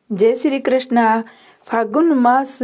जय श्री कृष्णा। फागुन मास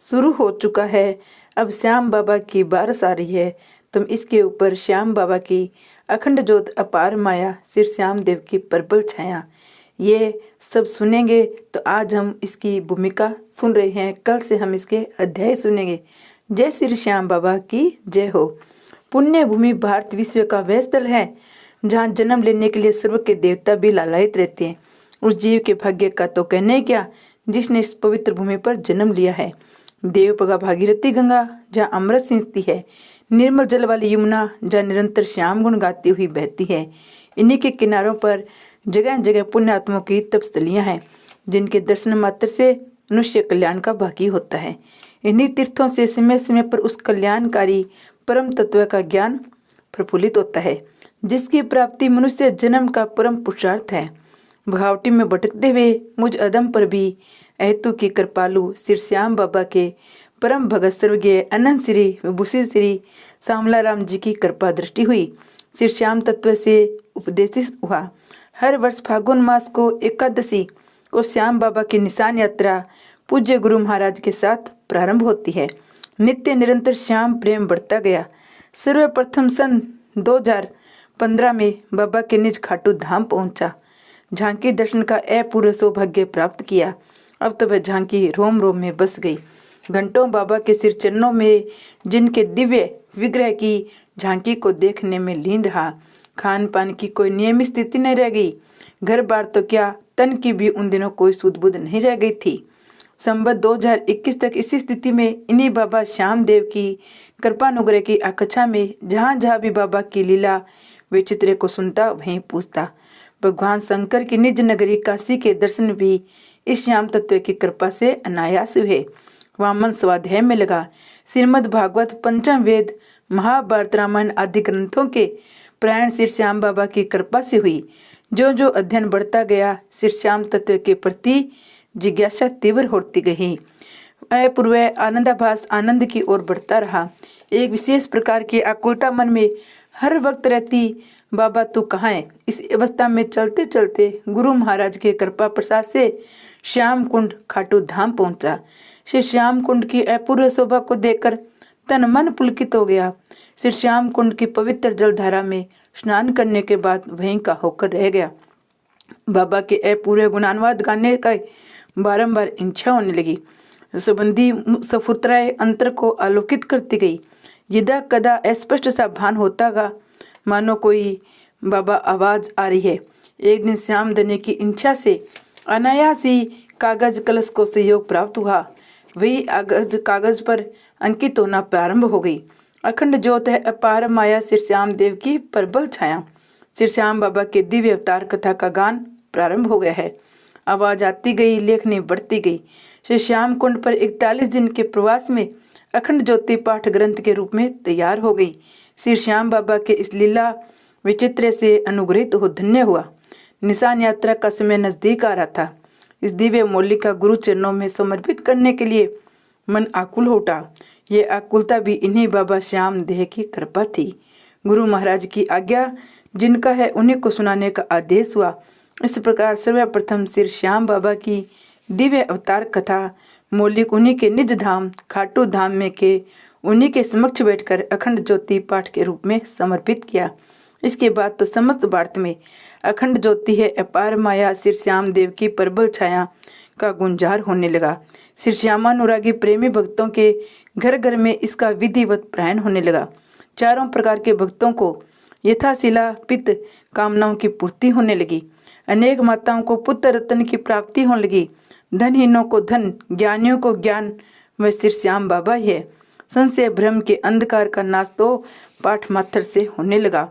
शुरू हो चुका है। अब श्याम बाबा की बारिश आ रही है। तुम इसके ऊपर श्याम बाबा की अखंड ज्योत अपार माया श्री श्याम देव की प्रबल छाया, ये सब सुनेंगे। तो आज हम इसकी भूमिका सुन रहे हैं, कल से हम इसके अध्याय सुनेंगे। जय श्री श्याम बाबा की जय हो। पुण्य भूमि भारत विश्व का वह स्थल है जहाँ जन्म लेने के लिए सर्व के देवता भी लालायित रहते हैं। उस जीव के भाग्य का तो कहने क्या जिसने इस पवित्र भूमि पर जन्म लिया है। देवपगा भागीरथी गंगा जहाँ अमृत सिंचती है, निर्मल जल वाली यमुना जहाँ निरंतर श्याम गुण गाती हुई बहती है। इन्हीं के किनारों पर जगह जगह पुण्य आत्माओं की तपस्थलियां हैं, जिनके दर्शन मात्र से मनुष्य कल्याण का भागी होता है। इन्हीं तीर्थों से समय समय पर उस कल्याणकारी परम तत्व का ज्ञान प्रफुल्लित होता है, जिसकी प्राप्ति मनुष्य जन्म का परम पुरुषार्थ है। भगावटी में भटकते हुए मुझ अदम पर भी अहेतु की कृपालु श्री श्याम बाबा के परम भगत स्वर्गीय अनंत श्री विभूषित श्री श्यामलाराम जी की कृपा दृष्टि हुई। श्री श्याम तत्व से उपदेशित हुआ। हर वर्ष फागुन मास को एकादशी को श्याम बाबा की निशान यात्रा पूज्य गुरु महाराज के साथ प्रारंभ होती है। नित्य निरंतर श्याम प्रेम बढ़ता गया। सर्वप्रथम सन 2015 में बाबा के निज खाटू धाम पहुंचा, झांकी दर्शन का अपूर्व सौभाग्य प्राप्त किया। अब तो वह झांकी रोम रोम में बस गई। घंटों बाबा के सिर चरणों में जिनके दिव्य विग्रह की झांकी को देखने में लीन रहा। खान पान की कोई नियमित स्थिति नहीं रह गई। घर बार तो क्या, तन की भी उन दिनों कोई सुध बुध नहीं रह गई थी। संवत 2021 तक इसी स्थिति में इन्हीं बाबा श्याम देव की कृपानुग्रह की आकक्षा में जहाँ जहाँ भी बाबा की लीला विचित्र को सुनता वहीं पूछता। भगवान शंकर की निज नगरी काशी के दर्शन भी इस श्याम तत्व की कृपा से अनायास हुए। वामन स्वाध्याय में लगा। श्रीमद् भागवत, पंचम वेद, महाभारत, रामायण आदि ग्रंथों के प्रायण श्री श्याम बाबा की कृपा से हुई। जो जो अध्ययन बढ़ता गया, श्री श्याम तत्व के प्रति जिज्ञासा तीव्र होती गई। अपूर्व आनंदाभास आनंद की ओर बढ़ता रहा। एक विशेष प्रकार की आकुलता मन में हर वक्त रहती, बाबा तू कहाँ है। इस अवस्था में चलते चलते गुरु महाराज के कृपा प्रसाद से श्याम कुंड खाटू धाम पहुंचा। श्री श्याम कुंड की अपूर्व शोभा को देखकर तन मन पुलकित हो गया। श्री श्याम कुंड की पवित्र जलधारा में स्नान करने के बाद वहीं का होकर रह गया। बाबा के अपूर्व गुणानुवाद गाने का बारंबार इच्छा होने लगी। संबंधी सफुत्राए अंतर को आलोकित करती गई। यदा कदा अस्पष्ट सा भान होता गा, मानो कोई बाबा आवाज आ रही है। एक दिन श्याम देने की इच्छा से अनायास ही कागज कलश को सहयोग प्राप्त हुआ। वही कागज पर अंकित होना प्रारंभ हो गई। अखंड ज्योत है अपार माया श्री श्याम देव की प्रबल छाया। श्री श्याम बाबा के दिव्य अवतार कथा का गान प्रारंभ हो गया है। आवाज आती गई, लेखनी बढ़ती गई। श्री श्याम कुंड पर 41 दिन के प्रवास में अखंड ज्योति पाठ ग्रंथ के रूप में तैयार हो गई। श्री श्याम बाबा के इस लीला विचित्र से अनुग्रहित हो धन्य हुआ। निशान यात्रा का समय नजदीक आ रहा था। इस दिव्य मौलिक का गुरु चरणों में समर्पित करने के लिए मन आकुल हो उठा। ये आकुलता भी इन्हीं बाबा श्याम देह की कृपा थी। गुरु महाराज की आज्ञा जिनका है उन्हीं को सुनाने का आदेश हुआ। इस प्रकार सर्वप्रथम श्री श्याम बाबा की दिव्य अवतार कथा मौलिक उन्हीं के निज धाम खाटू धाम में के उन्हीं के समक्ष बैठकर अखंड ज्योति पाठ के रूप में समर्पित किया। इसके बाद तो समस्त भारत में अखंड ज्योति है अपार माया श्री श्याम देव की प्रबल छाया का गुंजार होने लगा। श्री श्यामानुरागी प्रेमी भक्तों के घर घर में इसका विधिवत प्रायण होने लगा। चारों प्रकार के भक्तों को यथाशिला पित्त कामनाओं की पूर्ति होने लगी। अनेक माताओं को पुत्र रत्न की प्राप्ति होने लगी। धनहीनों को धन, ज्ञानियों को ज्ञान व श्री श्याम बाबा ही है। संशय भ्रम के अंधकार का नाश तो पाठ मात्र से होने लगा।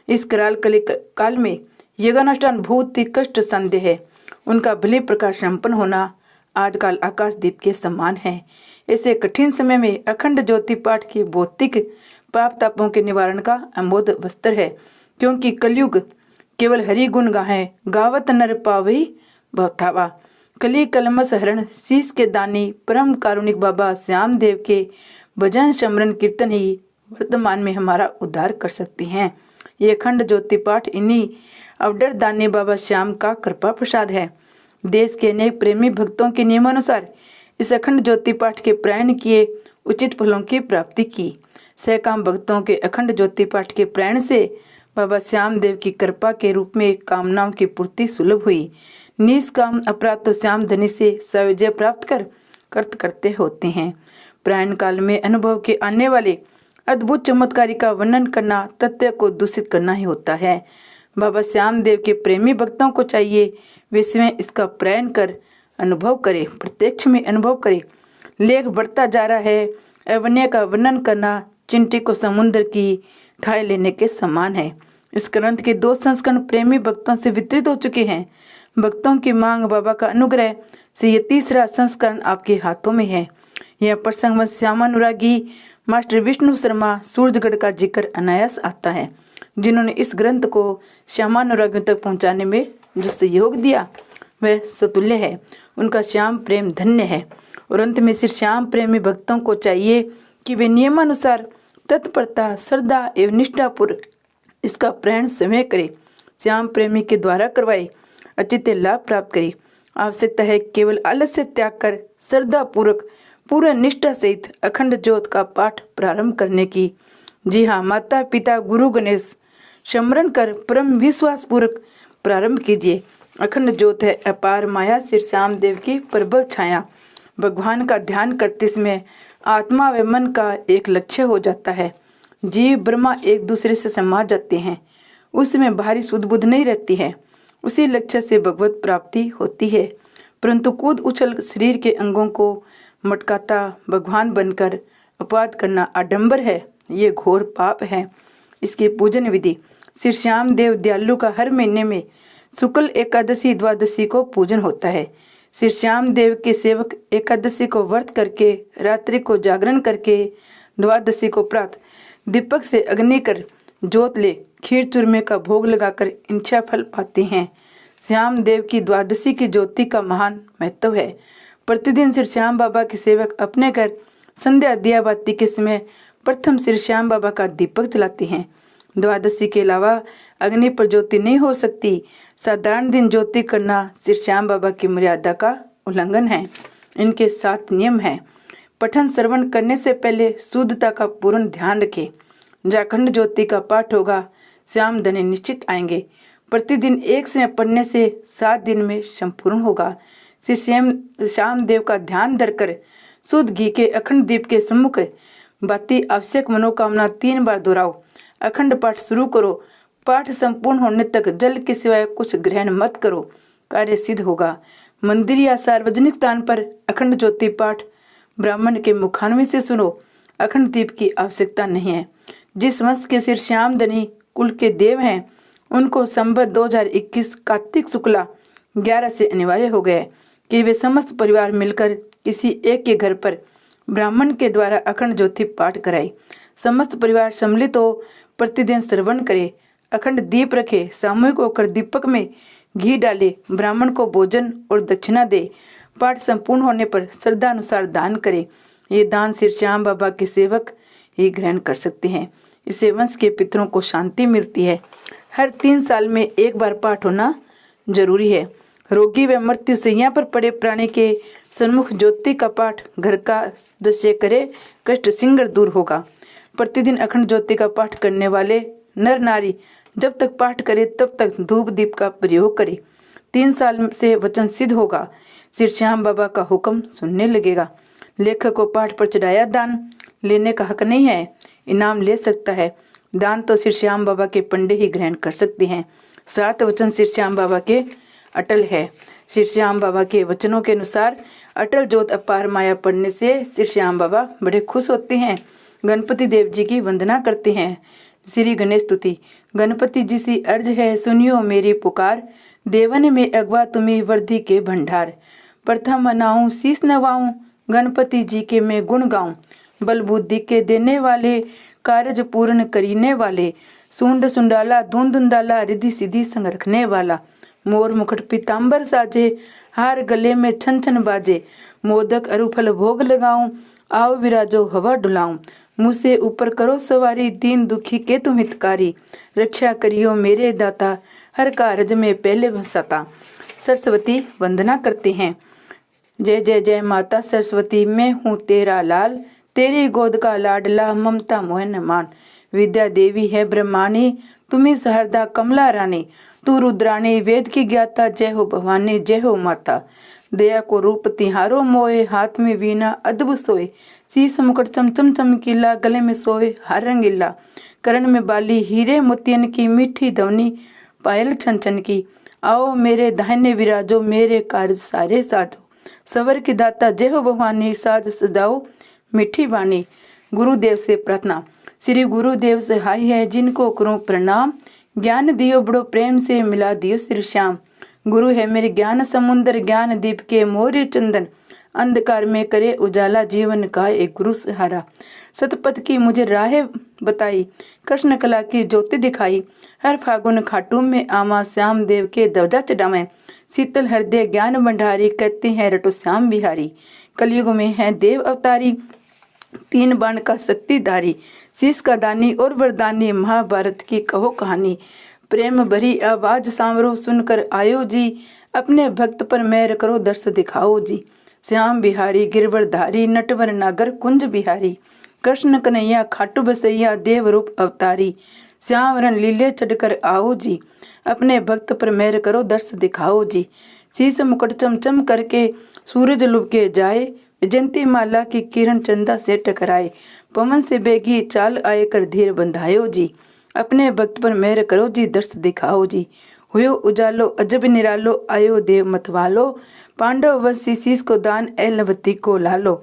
इस कराल कली काल में यज्ञानुष्ठान बहुत ही कष्ट संदेह है। उनका भले प्रकाश संपन्न होना आजकल आकाश दीप के समान है। ऐसे कठिन समय में अखंड ज्योति पाठ की भौतिक पाप तापों के निवारण का अमोद वस्त्र है। क्योंकि कलयुग केवल हरि गुण गाहे, गावत नर पावई भवथावा। कली कलमस हरण शीश के दानी परम कारुणिक बाबा श्याम देव के भजन स्मरण कीर्तन ही वर्तमान में हमारा उद्धार कर सकती हैं। ये अखंड ज्योति पाठ इन्हीं अवडर दानी बाबा श्याम का कृपा प्रसाद है। देश के अनेक प्रेमी भक्तों के नियमानुसार इस अखंड ज्योति पाठ के प्रायण किए उचित फलों की प्राप्ति की। सहकाम भक्तों के अखंड ज्योति पाठ के प्रायण से बाबा श्याम देव की कृपा के रूप में कामनाओं की पूर्ति सुलभ हुई। निष्काम अपराध तो श्याम धनी से सविजय प्राप्त कर कर्त करते होते हैं। प्रायण काल में अनुभव के आने वाले अद्भुत चमत्कारी का वर्णन करना तथ्य को दूषित करना ही होता है। बाबा श्याम देव के प्रेमी भक्तों को चाहिए वे स्वयं इसका प्रायण कर अनुभव करे, प्रत्यक्ष में अनुभव करे। लेख बढ़ता जा रहा है। अवन्य का वर्णन करना चिंटी को समुद्र की खाए लेने के समान है। इस ग्रंथ के 2 संस्करण प्रेमी भक्तों से वितरित हो चुके हैं। भक्तों की मांग बाबा का अनुग्रह से ये 3रा संस्करण आपके हाथों में है। यह प्रसंग में श्यामानुरागी मास्टर विष्णु शर्मा सूरजगढ़ का जिक्र अनायास आता है, जिन्होंने इस ग्रंथ को श्यामानुरागियों तक पहुंचाने में जो सहयोग दिया वह सतुल्य है। उनका श्याम प्रेम धन्य है। और अंत में श्री श्याम प्रेमी भक्तों को चाहिए कि वे नियमानुसार तत्परता, श्रद्धा एवं निष्ठापूर्वक इसका प्रायण समय करे, श्याम प्रेमी के द्वारा करवाए, अचित्य लाभ प्राप्त करे। आवश्यकता है केवल आलस्य त्याग कर श्रद्धा पूर्वक पूर्ण निष्ठा सहित अखंड ज्योत का पाठ प्रारंभ करने की। जी हाँ, माता पिता गुरु गणेश स्मरण कर परम विश्वास पूर्वक प्रारंभ कीजिए। अखंड ज्योत है अपार माया श्री श्याम देव की प्रबल छाया। भगवान का ध्यान करते समय आत्मा व मन का एक लक्ष्य हो जाता है। जीव ब्रह्मा एक दूसरे से समा जाते हैं। उसमें बाहरी सुध बुध नहीं रहती है। उसी लक्ष्य से भगवत प्राप्ति होती है। परंतु कूद उछल शरीर के अंगों को मटकाता भगवान बनकर अपवाद करना आडंबर है। ये घोर पाप है। इसकी पूजन विधि श्री श्याम देव दयालु का हर महीने में शुक्ल एकादशी द्वादशी को पूजन होता है। श्री श्याम देव के सेवक एकादशी को व्रत करके रात्रि को जागरण करके द्वादशी को प्रातः दीपक से अग्नि कर जोत ले खीर चूरमे का भोग लगाकर इच्छा फल पाते हैं। श्याम देव की द्वादशी की ज्योति का महान महत्व है। प्रतिदिन श्री श्याम बाबा के सेवक अपने घर संध्या दिया बाती के समय प्रथम श्री श्याम बाबा का दीपक जलाते हैं। द्वादशी के अलावा अग्नि पर ज्योति नहीं हो सकती। साधारण दिन ज्योति करना श्री श्याम बाबा की मर्यादा का उल्लंघन है। इनके 7 नियम हैं। पठन श्रवण करने से पहले शुद्धता का पूर्ण ध्यान रखें। जाखंड ज्योति का पाठ होगा, श्याम धनी निश्चित आएंगे। प्रतिदिन एक समय पढ़ने से 7 दिन में संपूर्ण होगा। श्री श्याम देव का ध्यान धरकर शुद्ध घी के अखंड दीप के सम्मुख बाती आवश्यक मनोकामना 3 बार दोहराओ। अखंड पाठ शुरू करो। पाठ संपूर्ण होने तक जल के सिवाय कुछ ग्रहण मत करो, कार्य सिद्ध होगा। मंदिर या सार्वजनिक स्थान पर अखंड ज्योति पाठ ब्राह्मण के मुखान्वी से सुनो। अखंड दीप की आवश्यकता नहीं है। जिस वंश के श्री श्याम धनी कुल के देव हैं, उनको संवत 2021 कार्तिक शुक्ला 11 से अनिवार्य हो गया कि वे समस्त परिवार मिलकर किसी एक के घर पर ब्राह्मण के द्वारा अखंड ज्योति पाठ कराए। समस्त परिवार सम्मिलित हो प्रतिदिन श्रवण करे, अखंड दीप रखे, सामूहिक होकर दीपक में घी डाले, ब्राह्मण को भोजन और दक्षिणा दे। पाठ संपूर्ण होने पर श्रद्धा अनुसार दान करे। ये दान श्री श्याम बाबा के सेवक ही ग्रहण कर सकते हैं। इससे वंश के पितरों को शांति मिलती है। हर 3 साल में एक बार पाठ होना जरूरी है। रोगी व मृत्यु सैया पर पड़े प्राणी के सन्मुख ज्योति का पाठ घर का सदस्य करे, कष्ट शीघ्र दूर होगा। प्रतिदिन अखंड ज्योति का पाठ करने वाले नर नारी जब तक पाठ करे तब तक धूप दीप का प्रयोग करे। 3 साल से वचन सिद्ध होगा। श्री श्याम बाबा का हुक्म सुनने लगेगा। लेखक को पाठ पर चढ़ाया दान लेने का हक नहीं है, इनाम ले सकता है। दान तो श्री श्याम बाबा के पंडे ही ग्रहण कर सकते हैं। 7 वचन श्री श्याम बाबा के अटल है। श्री श्याम बाबा के वचनों के अनुसार अटल ज्योत अपार माया पढ़ने से श्री श्याम बाबा बड़े खुश होते हैं। गणपति देव जी की वंदना करते हैं। श्री गणेश स्तुति। गणपति जी सी अर्ज है, सुनियो मेरी पुकार, देवन में अगवा तुम्हें वर्दी के भंडार। प्रथम मनाऊं शीस नवाऊं, गणपति जी के मैं गुण गाऊं। बल बुद्धि के देने वाले, कार्य पूर्ण करीने वाले। सूंड सुंडाला धुन धुंदाला, रिद्धि सिद्धि संग रखने वाला। मोर मुकुट पीताम्बर साजे, हार गले में छन छन बाजे। मोदक अरुफल भोग लगाऊं, आओ विराजो हवा डुलाऊं। मुझसे ऊपर करो सवारी, दीन दुखी के तुम हितकारी। रक्षा करियो मेरे दाता, हर कारज में पहले बसाता। सरस्वती वंदना करते हैं। जय जय जय माता सरस्वती, मैं हूँ तेरा लाल, तेरी गोद का लाडला, ममता मोहन मान। विद्या देवी है ब्रह्मानी, तुम्ही शारदा कमला रानी, तू रुद्राणी वेद की ज्ञाता, जय हो भवानी जय हो माता। दया को रूप तिहारो मोए, हाथ में वीणा अद्भुत सोए, शीस मुकुट चमचम चमकीला, गले में सोए हार रंगीला, करण में बाली हीरे मोतियन की, मीठी ध्वनि पायल छन छन की। आओ मेरे दाहिने विराजो, मेरे कार्य सारे साधो, सवर की दाता जय हो भवानी, साज सजाओ मीठी वाणी। गुरुदेव से प्रार्थना। श्री गुरुदेव से हाय है जिनको करूं प्रणाम, ज्ञान दियो बड़ो प्रेम से मिला दियो श्री श्याम। गुरु है मेरे ज्ञान समुंदर, ज्ञान दीप के मोरे चंदन, अंधकार में करे उजाला, जीवन का एक गुरु सहारा। सतपथ की मुझे राह बताई, कृष्ण कला की ज्योति दिखाई, हर फागुन खाटू में आमा, श्याम देव के ध्वजा चढ़ावे, शीतल हृदय ज्ञान भंडारी, कहते हैं रटो श्याम बिहारी। कलयुग में है देव अवतारी, तीन बाण का शक्तिधारी, शीश का दानी और वरदानी, महाभारत की कहो कहानी। प्रेम भरी आवाज सांवरो, सुनकर आयो जी, अपने भक्त पर मेहर करो, दर्श दिखाओ जी। श्याम बिहारी गिरवरधारी, नटवर नागर कुंज बिहारी, कृष्ण कन्हैया खाटू बसैया, देव रूप अवतारी। श्यामरन लीले चढ़कर आओ जी, अपने भक्त पर मेहर करो, दर्श दिखाओ जी। शीश मुकुट चमचम करके सूरज लुबके जाए, जयंती माला की किरण चंदा से टकराए, पवन से बेगी चाल आए कर धीर बंधायो जी, अपने भक्त पर मेहर करो जी, दर्श दिखाओ जी। हुयो उजालो अजब निरालो, आयो देव मतवालो, पांडव वंशी शीश को दान, ऐलवती को लालो।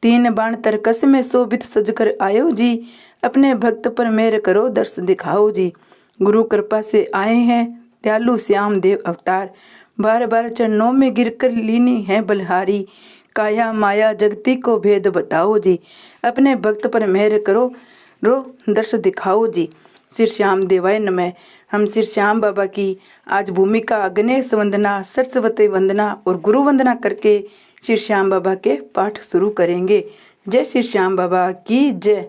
तीन बाण तरकस में शोभित सजकर आयो जी, अपने भक्त पर मेहर करो, दर्श दिखाओ जी। गुरु कृपा से आए हैं दयालु श्याम देव अवतार, बार बार चरणों में गिरकर लीनी है बलहारी। काया माया जगती को भेद बताओ जी, अपने भक्त पर मेहर करो, दर्श दिखाओ जी। श्री श्याम देवाय नमः। हम श्री श्याम बाबा की आज भूमिका, गणेश वंदना, सरस्वती वंदना और गुरु वंदना करके श्री श्याम बाबा के पाठ शुरू करेंगे। जय श्री श्याम बाबा की जय।